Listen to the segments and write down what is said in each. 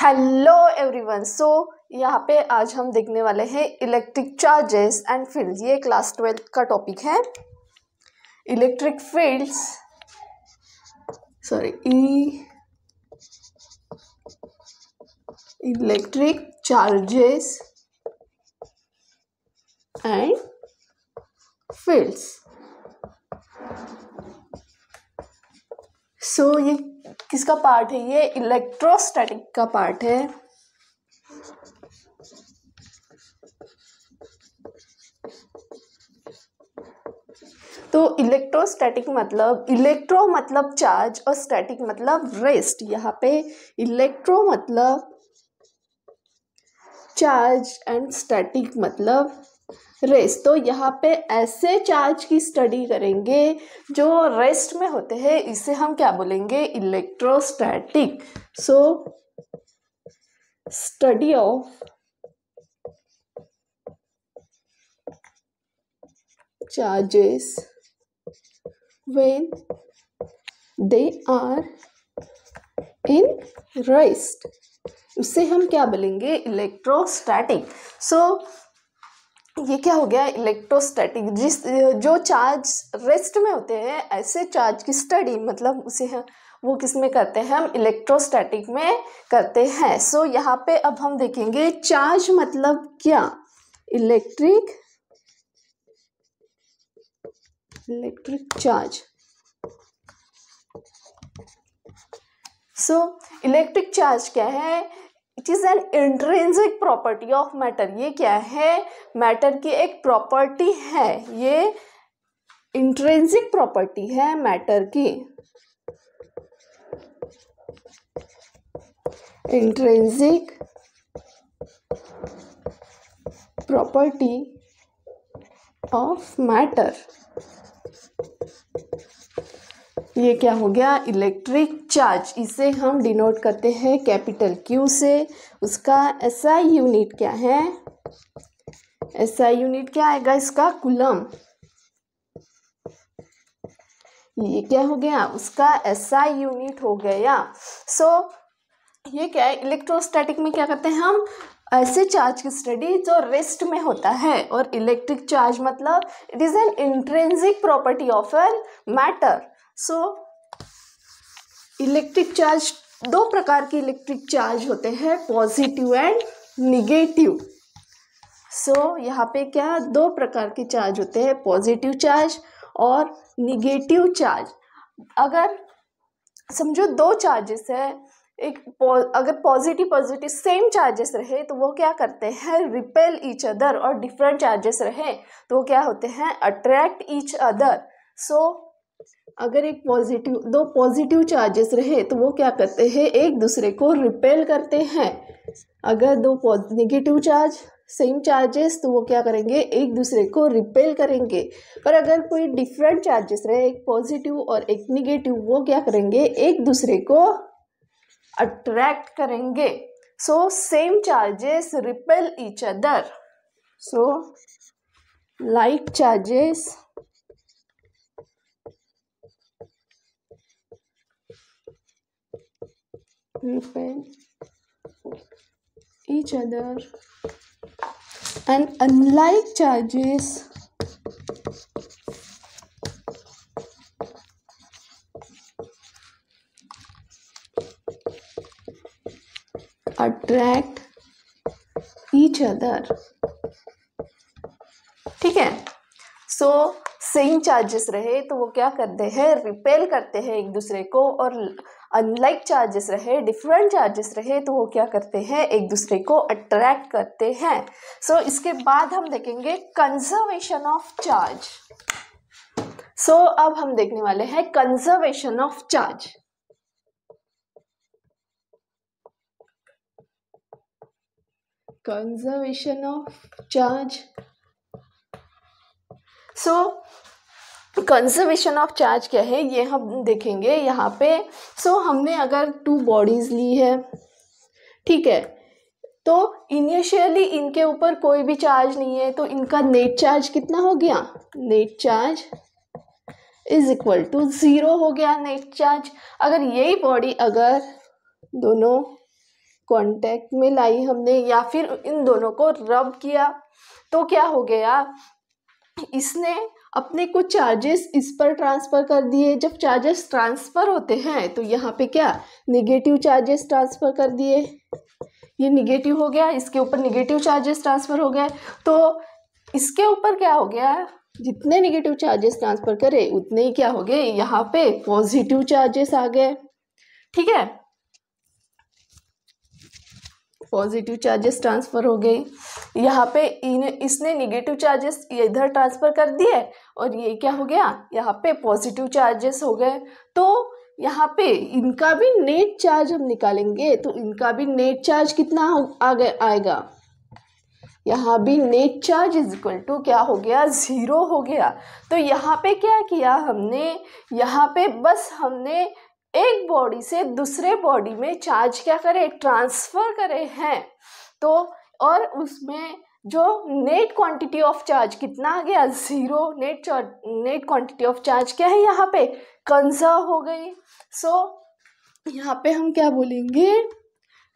Hello everyone. यहाँ पे आज हम देखने वाले हैं इलेक्ट्रिक चार्जेस एंड फील्ड्स। ये क्लास 12 का टॉपिक है। Electric fields electric charges and fields. ये किसका पार्ट है? ये इलेक्ट्रोस्टैटिक का पार्ट है। तो इलेक्ट्रोस्टैटिक मतलब इलेक्ट्रो मतलब चार्ज और स्टैटिक मतलब रेस्ट। यहाँ पे इलेक्ट्रो मतलब चार्ज एंड स्टैटिक मतलब रेस्ट। तो यहाँ पे ऐसे चार्ज की स्टडी करेंगे जो रेस्ट में होते हैं, इसे हम क्या बोलेंगे? Electrostatic. Study of charges when they are in rest, उसे हम क्या बोलेंगे? इलेक्ट्रोस्टैटिक। ये क्या हो गया? इलेक्ट्रोस्टैटिक। जो चार्ज रेस्ट में होते हैं, ऐसे चार्ज की स्टडी मतलब उसे वो किस में करते हैं? हम इलेक्ट्रोस्टैटिक में करते हैं। यहाँ पे अब हम देखेंगे चार्ज मतलब क्या। Electric charge. इलेक्ट्रिक चार्ज क्या है? It is an intrinsic property of matter. ये क्या है? मैटर की एक प्रॉपर्टी है। ये इंट्रिंसिक प्रॉपर्टी है मैटर की। Intrinsic property of matter. ये क्या हो गया? Electric charge. इसे हम डिनोट करते हैं कैपिटल Q से। उसका SI यूनिट क्या है? SI यूनिट क्या आएगा इसका? कूलम। ये क्या हो गया? उसका SI यूनिट हो गया। ये क्या है? इलेक्ट्रोस्टैटिक में क्या करते हैं हम? ऐसे चार्ज की स्टडी जो रेस्ट में होता है। और इलेक्ट्रिक चार्ज मतलब it is an intrinsic property of an matter. Electric charge, दो प्रकार के इलेक्ट्रिक चार्ज होते हैं, पॉजिटिव एंड निगेटिव। यहाँ पे क्या दो प्रकार के चार्ज होते हैं? पॉजिटिव चार्ज और निगेटिव चार्ज। अगर समझो दो चार्जेस है, अगर पॉजिटिव सेम चार्जेस रहे तो वो क्या करते हैं? Repel each other. और डिफरेंट चार्जेस रहे तो वो क्या होते हैं? Attract each other. अगर दो पॉजिटिव चार्जेस रहे तो वो क्या करते हैं? एक दूसरे को रिपेल करते हैं। अगर दो नेगेटिव चार्ज सेम चार्जेस तो वो क्या करेंगे? एक दूसरे को रिपेल करेंगे। पर अगर कोई डिफरेंट चार्जेस रहे, एक पॉजिटिव और एक नेगेटिव, वो क्या करेंगे? एक दूसरे को अट्रैक्ट करेंगे। Same charges repel each other. Like charges repel each other and unlike charges attract each other। ठीक है। सेम चार्जेस रहे तो वो क्या करते हैं? रिपेल करते हैं एक दूसरे को। और अनलाइक चार्जेस रहे, डिफरेंट चार्जेस रहे तो वो क्या करते हैं? एक दूसरे को अट्रैक्ट करते हैं। इसके बाद हम देखेंगे कंजर्वेशन ऑफ चार्ज। अब हम देखने वाले हैं conservation of charge. Conservation of charge. Conservation of charge क्या है ये हम देखेंगे यहाँ पे। हमने अगर टू बॉडीज ली है, ठीक है, तो इनिशियली इनके ऊपर कोई भी चार्ज नहीं है, तो इनका नेट चार्ज कितना हो गया? Net charge is equal to 0 हो गया नेट चार्ज। अगर यही बॉडी अगर दोनों कांटेक्ट में लाई हमने या फिर इन दोनों को रब किया, तो क्या हो गया, इसने अपने कुछ चार्जेस इस पर ट्रांसफ़र कर दिए। जब चार्जेस ट्रांसफ़र होते हैं तो यहाँ पे क्या, निगेटिव चार्जेस ट्रांसफ़र कर दिए, ये निगेटिव हो गया, इसके ऊपर निगेटिव चार्जेस ट्रांसफ़र हो गए। तो इसके ऊपर क्या हो गया, जितने निगेटिव चार्जेस ट्रांसफ़र करे उतने ही क्या हो गए, यहाँ पे पॉजिटिव चार्जेस आ गए। ठीक है, पॉजिटिव चार्जेस ट्रांसफ़र हो गए। यहाँ पे इसने निगेटिव चार्जेस इधर ट्रांसफ़र कर दिए और ये क्या हो गया, यहाँ पे पॉजिटिव चार्जेस हो गए। तो यहाँ पे इनका भी नेट चार्ज हम निकालेंगे, तो इनका भी नेट चार्ज कितना आएगा, यहाँ भी net charge is equal to क्या हो गया, 0 हो गया। तो यहाँ पे क्या किया हमने, यहाँ पे बस हमने एक बॉडी से दूसरे बॉडी में चार्ज क्या करे, ट्रांसफ़र करे हैं। तो और उसमें जो नेट क्वांटिटी ऑफ चार्ज कितना आ गया, 0। नेट क्वांटिटी ऑफ चार्ज क्या है, यहाँ पे कंजर्व हो गई। सो यहाँ पे हम क्या बोलेंगे,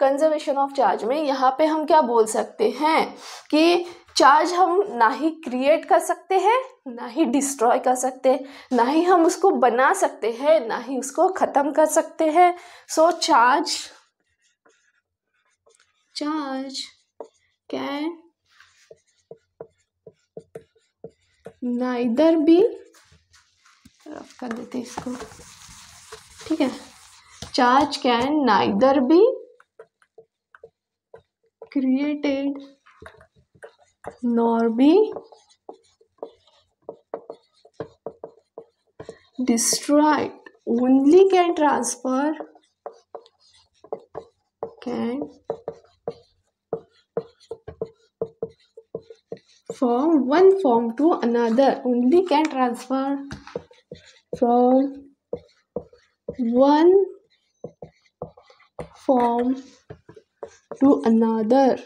कंजर्वेशन ऑफ चार्ज में यहाँ पे हम क्या बोल सकते हैं कि चार्ज हम ना ही क्रिएट कर सकते हैं, ना ही डिस्ट्रॉय कर सकते, ना ही हम उसको बना सकते हैं, ना ही उसको ख़त्म कर सकते हैं। So charge can neither be, rough कर देते इसको, ठीक है, charge can neither be created nor be destroyed, only can transfer from one form to another, only can transfer from one form to another.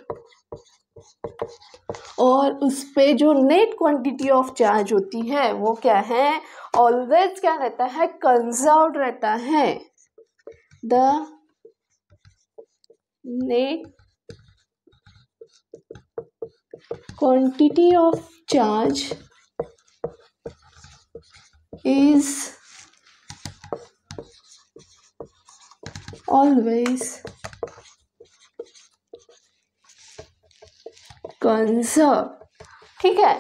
और उस पे जो नेट क्वांटिटी ऑफ चार्ज होती है वो क्या है, ऑलवेज क्या रहता है, कंजर्व्ड रहता है। The net quantity of charge is always conserve. ठीक है,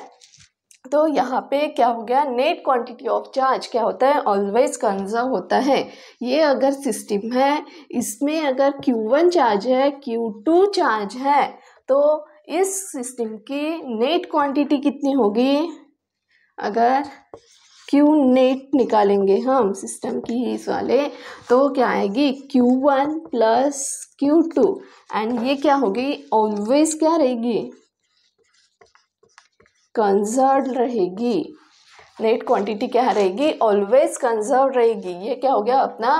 तो यहाँ पे क्या हो गया, नेट क्वांटिटी ऑफ चार्ज क्या होता है, ऑलवेज कंजर्व होता है। ये अगर सिस्टम है, इसमें अगर Q1 चार्ज है, Q2 चार्ज है, तो इस सिस्टम की नेट क्वांटिटी कितनी होगी, अगर Q नेट निकालेंगे हम सिस्टम की इस वाले, तो क्या आएगी, Q1 प्लस Q2, एंड ये क्या होगी, ऑलवेज क्या रहेगी, कंजर्व रहेगी। नेट क्वांटिटी क्या रहेगी, ऑलवेज कंजर्व रहेगी। ये क्या हो गया अपना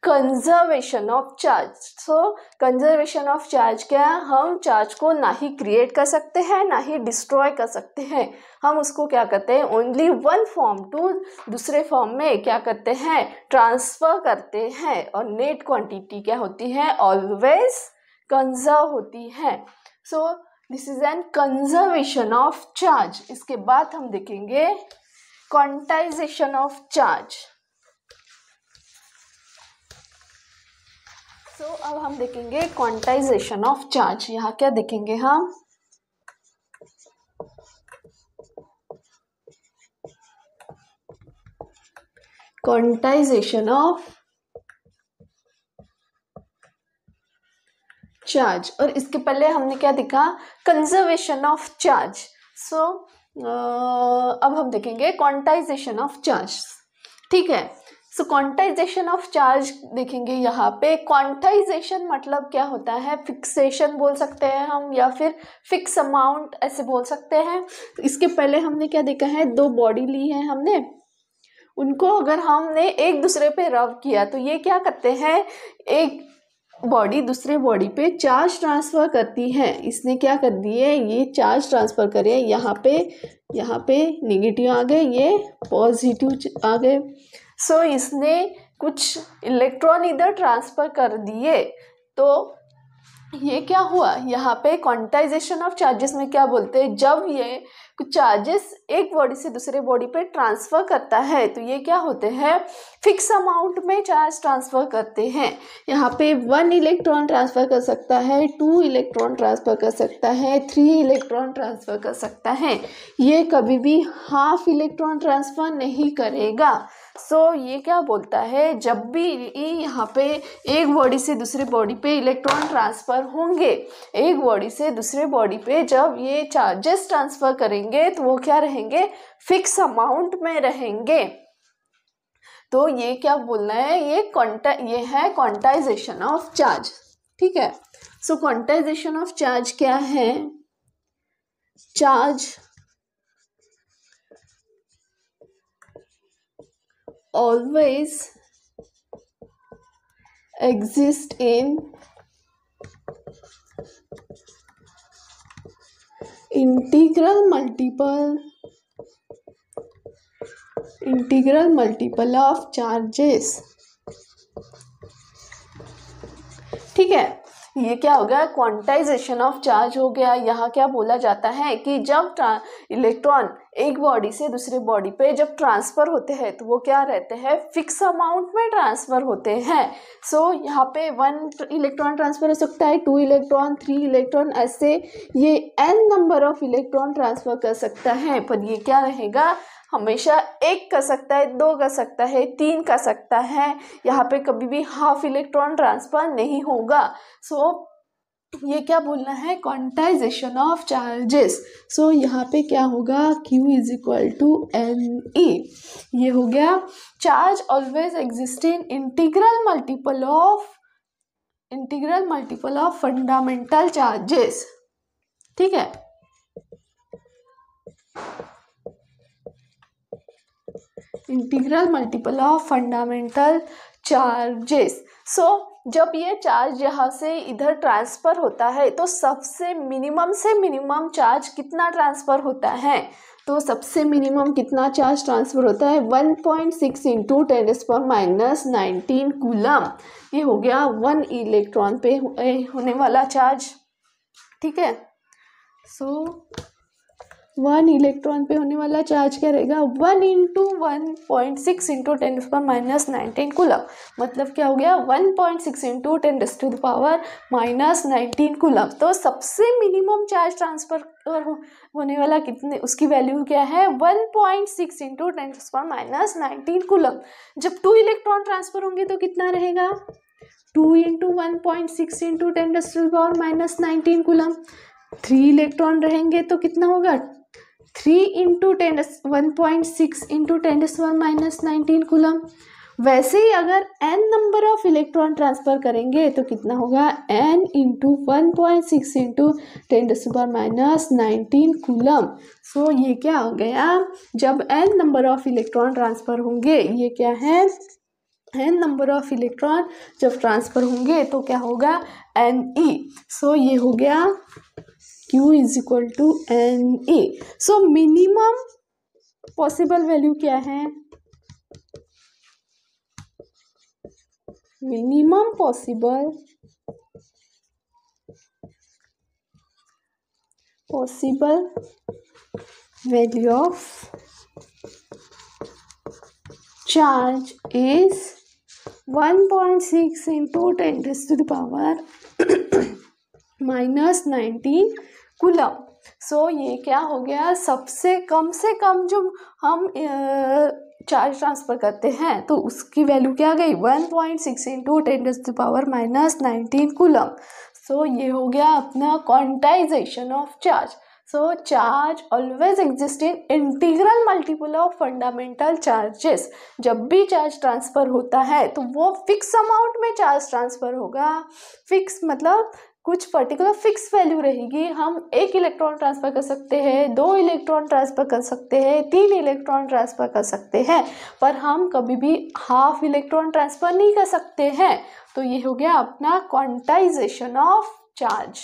conservation of charge. So conservation of charge क्या है, हम चार्ज को ना ही क्रिएट कर सकते हैं ना ही डिस्ट्रॉय कर सकते हैं, हम उसको क्या करते हैं, ओनली वन फॉर्म टू दूसरे फॉर्म में क्या करते हैं, ट्रांसफर करते हैं। और नेट क्वांटिटी क्या होती है, ऑलवेज कंजर्व होती है। So this is an conservation of charge. इसके बाद हम देखेंगे क्वांटाइजेशन ऑफ चार्ज। सो अब हम देखेंगे क्वांटाइजेशन ऑफ चार्ज। यहाँ क्या देखेंगे हम, क्वांटाइजेशन ऑफ चार्ज। और इसके पहले हमने क्या देखा, कंजर्वेशन ऑफ चार्ज। सो अब हम देखेंगे क्वांटाइजेशन ऑफ चार्ज। ठीक है, सो क्वांटाइजेशन ऑफ चार्ज देखेंगे। यहाँ पे क्वांटाइजेशन मतलब क्या होता है, फिक्सेशन बोल सकते हैं हम, या फिर फिक्स अमाउंट ऐसे बोल सकते हैं। तो इसके पहले हमने क्या देखा है, दो बॉडी ली है हमने, उनको अगर हमने एक दूसरे पे रब किया तो ये क्या करते हैं, एक बॉडी दूसरे बॉडी पे चार्ज ट्रांसफ़र करती है। इसने क्या कर दिए, ये चार्ज ट्रांसफ़र करे, यहाँ पे नेगेटिव आ गए, ये पॉजिटिव आ गए। सो इसने कुछ इलेक्ट्रॉन इधर ट्रांसफ़र कर दिए, तो ये क्या हुआ, यहाँ पे क्वांटाइजेशन ऑफ चार्जेस में क्या बोलते हैं, जब ये कुछ चार्जेस एक बॉडी से दूसरे बॉडी पे ट्रांसफर करता है तो ये क्या होते हैं, फिक्स अमाउंट में चार्ज ट्रांसफर करते हैं। यहाँ पे 1 इलेक्ट्रॉन ट्रांसफर कर सकता है, 2 इलेक्ट्रॉन ट्रांसफर कर सकता है, 3 इलेक्ट्रॉन ट्रांसफर कर सकता है। ये कभी भी हाफ इलेक्ट्रॉन ट्रांसफर नहीं करेगा। सो ये क्या बोलता है, जब भी यहाँ पे एक बॉडी से दूसरे बॉडी पे इलेक्ट्रॉन ट्रांसफर होंगे, एक बॉडी से दूसरे बॉडी पे जब ये चार्जेस ट्रांसफर करेंगे तो वो क्या रहेंगे, फिक्स अमाउंट में रहेंगे। तो ये क्या बोलना है, ये है क्वांटाइजेशन ऑफ चार्ज। ठीक है, सो क्वांटाइजेशन ऑफ चार्ज क्या है, charge always exist in integral multiple of charges। ठीक है, ये क्या हो गया, क्वांटाइजेशन ऑफ चार्ज हो गया। यहाँ क्या बोला जाता है कि जब इलेक्ट्रॉन एक बॉडी से दूसरे बॉडी पे जब ट्रांसफर होते हैं तो वो क्या रहते हैं, फिक्स अमाउंट में ट्रांसफर होते हैं। सो यहाँ पे 1 इलेक्ट्रॉन ट्रांसफर हो सकता है, 2 इलेक्ट्रॉन, 3 इलेक्ट्रॉन, ऐसे ये n number of electron transfer कर सकता है। पर ये क्या रहेगा, हमेशा 1 कर सकता है, 2 कर सकता है, 3 कर सकता है। यहाँ पे कभी भी हाफ इलेक्ट्रॉन ट्रांसफर नहीं होगा। सो ये क्या बोलना है, क्वांटाइजेशन ऑफ चार्जेस। सो यहाँ पे क्या होगा, Q is equal to NE। ये हो गया, charge always exist in integral multiple of fundamental charges. ठीक है, integral multiple of fundamental charges. So जब ये चार्ज यहाँ से इधर ट्रांसफ़र होता है तो सबसे मिनिमम से मिनिमम चार्ज कितना ट्रांसफ़र होता है, तो सबसे मिनिमम कितना चार्ज ट्रांसफ़र होता है, 1.6 इंटू 10⁻⁻19 कूलम। ये हो गया 1 इलेक्ट्रॉन पे होने वाला चार्ज। ठीक है, सो 1 इलेक्ट्रॉन पे होने वाला चार्ज क्या रहेगा, 1 इंटू 1.6 इंटू 10⁻⁻19 कूलम। मतलब क्या हो गया, 1.6 इंटू 10⁻⁻19 कूलम। तो सबसे मिनिमम चार्ज ट्रांसफर होने वाला कितने, उसकी वैल्यू क्या है, 1.6 इंटू 10⁻⁻19 कूलम। जब 2 इलेक्ट्रॉन ट्रांसफर होंगे तो कितना रहेगा, 2 इंटू 1.6 इंटू 10⁻⁻19 कूलम। 3 इलेक्ट्रॉन रहेंगे तो कितना होगा, 3 इंटू 1.6 इंटू 10⁻⁻19 कूलम। वैसे ही अगर n number of electron transfer करेंगे तो कितना होगा, n into 1.6 into 10⁻⁻19 coulomb. So ये क्या हो गया, जब n number of electron transfer होंगे, ये क्या है, n नंबर ऑफ इलेक्ट्रॉन जब ट्रांसफर होंगे तो क्या होगा, Ne। सो ये हो गया Q is equal to NE। So minimum possible value क्या है, minimum possible value of charge is 1.6 into 10⁻⁻19 coulomb. So ये क्या हो गया, सबसे कम से कम जो हम चार्ज ट्रांसफ़र करते हैं तो उसकी वैल्यू क्या गई, 1.6 इंटू 10⁻⁻19 कूलम। सो ये हो गया अपना quantization of charge. So charge always exist in integral multiple of fundamental charges. जब भी चार्ज ट्रांसफ़र होता है तो वो फिक्स अमाउंट में चार्ज ट्रांसफ़र होगा। फिक्स मतलब कुछ पर्टिकुलर फिक्स वैल्यू रहेगी। हम 1 इलेक्ट्रॉन ट्रांसफ़र कर सकते हैं, 2 इलेक्ट्रॉन ट्रांसफ़र कर सकते हैं, 3 इलेक्ट्रॉन ट्रांसफ़र कर सकते हैं, पर हम कभी भी हाफ इलेक्ट्रॉन ट्रांसफ़र नहीं कर सकते हैं। तो ये हो गया अपना क्वांटाइजेशन ऑफ चार्ज।